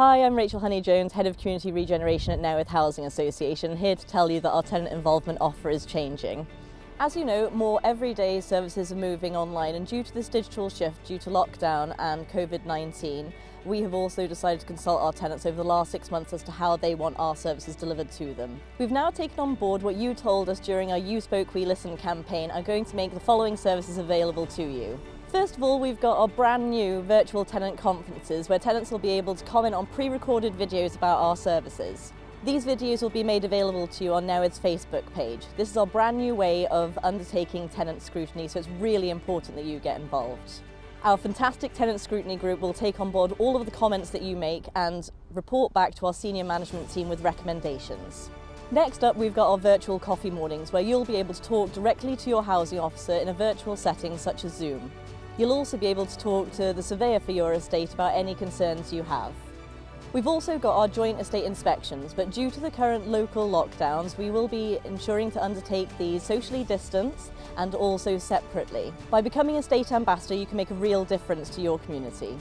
Hi, I'm Rachel Honey-Jones, Head of Community Regeneration at Newydd Housing Association, here to tell you that our tenant involvement offer is changing. As you know, more everyday services are moving online, and due to this digital shift due to lockdown and COVID-19, we have also decided to consult our tenants over the last 6 months as to how they want our services delivered to them. We've now taken on board what you told us during our You Spoke, We Listened campaign and are going to make the following services available to you. First of all, we've got our brand new virtual tenant conferences where tenants will be able to comment on pre-recorded videos about our services. These videos will be made available to you on Newydd's Facebook page. This is our brand new way of undertaking tenant scrutiny, so it's really important that you get involved. Our fantastic tenant scrutiny group will take on board all of the comments that you make and report back to our senior management team with recommendations. Next up, we've got our virtual coffee mornings where you'll be able to talk directly to your housing officer in a virtual setting such as Zoom. You'll also be able to talk to the surveyor for your estate about any concerns you have. We've also got our joint estate inspections, but due to the current local lockdowns, we will be ensuring to undertake these socially distanced and also separately. By becoming a estate ambassador, you can make a real difference to your community.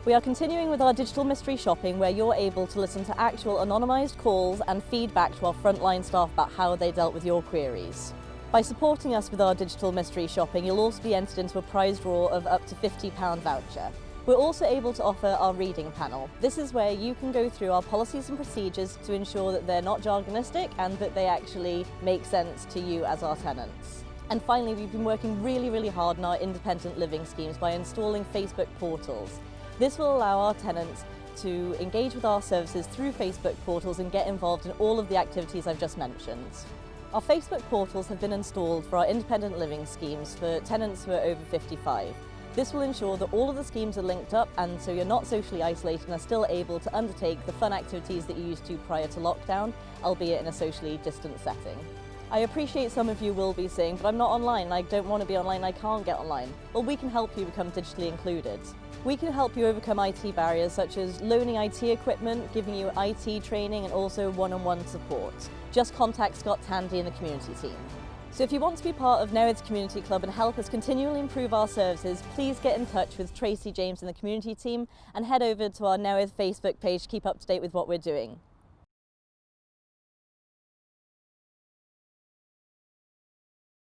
We are continuing with our digital mystery shopping, where you're able to listen to actual anonymised calls and feedback to our frontline staff about how they dealt with your queries. By supporting us with our digital mystery shopping, you'll also be entered into a prize draw of up to £50 voucher. We're also able to offer our reading panel. This is where you can go through our policies and procedures to ensure that they're not jargonistic and that they actually make sense to you as our tenants. And finally, we've been working really hard on our independent living schemes by installing Facebook portals. This will allow our tenants to engage with our services through Facebook portals and get involved in all of the activities I've just mentioned. Our Facebook portals have been installed for our independent living schemes for tenants who are over 55. This will ensure that all of the schemes are linked up, and so you're not socially isolated and are still able to undertake the fun activities that you used to prior to lockdown, albeit in a socially distant setting. I appreciate some of you will be saying, but I'm not online, I don't want to be online, I can't get online. Well, we can help you become digitally included. We can help you overcome IT barriers such as loaning IT equipment, giving you IT training and also one-on-one support. Just contact Scott Tandy and the community team. So if you want to be part of Newydd's Community Club and help us continually improve our services, please get in touch with Tracy James and the community team and head over to our Newydd Facebook page to keep up to date with what we're doing.